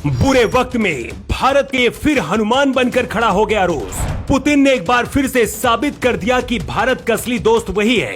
बुरे वक्त में भारत के फिर हनुमान बनकर खड़ा हो गया रूस। पुतिन ने एक बार फिर से साबित कर दिया कि भारत का असली दोस्त वही है।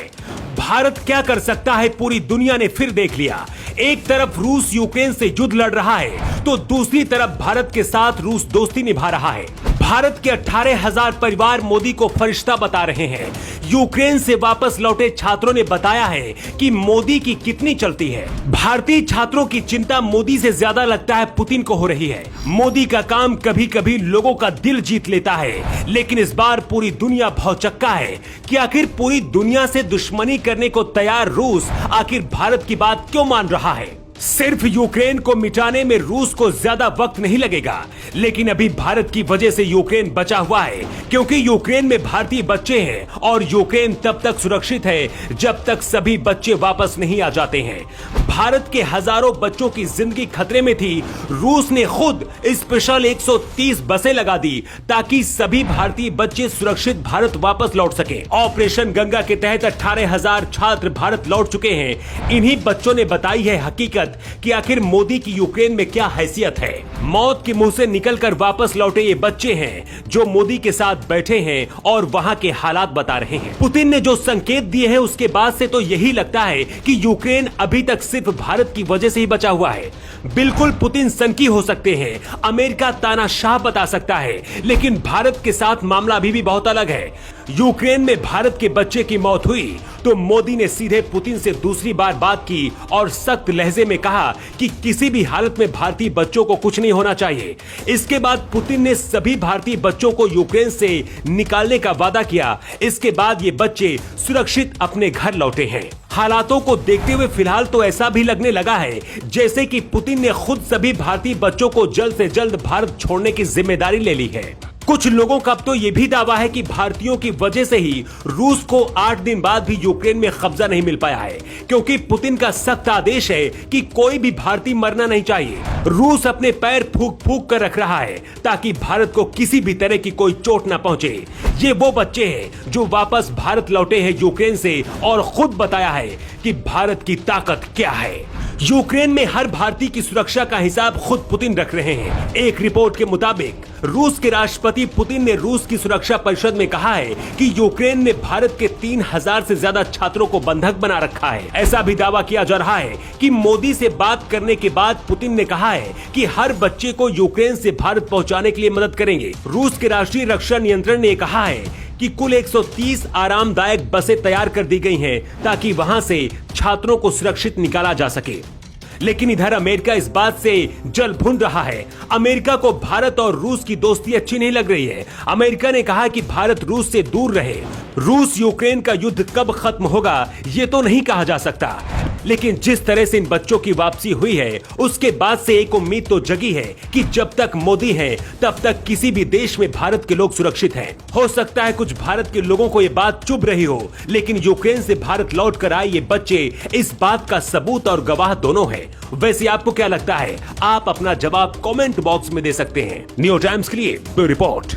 भारत क्या कर सकता है पूरी दुनिया ने फिर देख लिया। एक तरफ रूस यूक्रेन से युद्ध लड़ रहा है तो दूसरी तरफ भारत के साथ रूस दोस्ती निभा रहा है। भारत के 18,000 परिवार मोदी को फरिश्ता बता रहे हैं। यूक्रेन से वापस लौटे छात्रों ने बताया है कि मोदी की कितनी चलती है। भारतीय छात्रों की चिंता मोदी से ज्यादा लगता है पुतिन को हो रही है। मोदी का काम कभी कभी लोगों का दिल जीत लेता है, लेकिन इस बार पूरी दुनिया भौचक्का है कि आखिर पूरी दुनिया से दुश्मनी करने को तैयार रूस आखिर भारत की बात क्यों मान रहा है। सिर्फ यूक्रेन को मिटाने में रूस को ज्यादा वक्त नहीं लगेगा, लेकिन अभी भारत की वजह से यूक्रेन बचा हुआ है, क्योंकि यूक्रेन में भारतीय बच्चे हैं और यूक्रेन तब तक सुरक्षित है जब तक सभी बच्चे वापस नहीं आ जाते हैं। भारत के हजारों बच्चों की जिंदगी खतरे में थी। रूस ने खुद स्पेशल 130 बसें लगा दी ताकि सभी भारतीय बच्चे सुरक्षित भारत वापस लौट सके। ऑपरेशन गंगा के तहत 18,000 छात्र भारत लौट चुके हैं। इन्हीं बच्चों ने बताई है हकीकत कि आखिर मोदी की यूक्रेन में क्या हैसियत है। मौत के मुंह से निकलकर वापस लौटे ये बच्चे हैं जो मोदी के साथ बैठे हैं और वहां के हालात बता रहे हैं। पुतिन ने जो संकेत दिए हैं उसके बाद से तो यही लगता है कि यूक्रेन अभी तक सिर्फ भारत की वजह से ही बचा हुआ है। बिल्कुल पुतिन सनकी हो सकते हैं, अमेरिका तानाशाह बता सकता है, लेकिन भारत के साथ मामला अभी भी बहुत अलग है। यूक्रेन में भारत के बच्चे की मौत हुई तो मोदी ने सीधे पुतिन से दूसरी बार बात की और सख्त लहजे में कहा कि किसी भी हालत में भारतीय बच्चों को कुछ नहीं होना चाहिए। इसके बाद पुतिन ने सभी भारतीय बच्चों को यूक्रेन से निकालने का वादा किया। इसके बाद ये बच्चे सुरक्षित अपने घर लौटे हैं। हालातों को देखते हुए फिलहाल तो ऐसा भी लगने लगा है जैसे कि पुतिन ने खुद सभी भारतीय बच्चों को जल्द से जल्द भारत छोड़ने की जिम्मेदारी ले ली है। कुछ लोगों का अब तो ये भी दावा है कि भारतीयों की वजह से ही रूस को 8 दिन बाद भी यूक्रेन में कब्जा नहीं मिल पाया है, क्योंकि पुतिन का सख्त आदेश है कि कोई भी भारतीय मरना नहीं चाहिए। रूस अपने पैर फूंक फूंक कर रख रहा है ताकि भारत को किसी भी तरह की कोई चोट न पहुंचे। ये वो बच्चे हैं जो वापस भारत लौटे हैं यूक्रेन से और खुद बताया है कि भारत की ताकत क्या है। यूक्रेन में हर भारतीय की सुरक्षा का हिसाब खुद पुतिन रख रहे हैं। एक रिपोर्ट के मुताबिक रूस के राष्ट्रपति पुतिन ने रूस की सुरक्षा परिषद में कहा है कि यूक्रेन में भारत के 3,000 से ज्यादा छात्रों को बंधक बना रखा है। ऐसा भी दावा किया जा रहा है कि मोदी से बात करने के बाद पुतिन ने कहा है कि हर बच्चे को यूक्रेन से भारत पहुंचाने के लिए मदद करेंगे। रूस के राष्ट्रीय रक्षा नियंत्रण ने कहा है कि कुल 130 आरामदायक बसें तैयार कर दी गई हैं ताकि वहां से छात्रों को सुरक्षित निकाला जा सके। लेकिन इधर अमेरिका इस बात से जल भुन रहा है। अमेरिका को भारत और रूस की दोस्ती अच्छी नहीं लग रही है। अमेरिका ने कहा कि भारत रूस से दूर रहे। रूस यूक्रेन का युद्ध कब खत्म होगा ये तो नहीं कहा जा सकता, लेकिन जिस तरह से इन बच्चों की वापसी हुई है उसके बाद से एक उम्मीद तो जगी है कि जब तक मोदी है तब तक किसी भी देश में भारत के लोग सुरक्षित हैं। हो सकता है कुछ भारत के लोगों को ये बात चुभ रही हो, लेकिन यूक्रेन से भारत लौट कर आए ये बच्चे इस बात का सबूत और गवाह दोनों हैं। वैसे आपको क्या लगता है? आप अपना जवाब कमेंट बॉक्स में दे सकते हैं। न्यू टाइम्स के लिए ब्यूरो रिपोर्ट।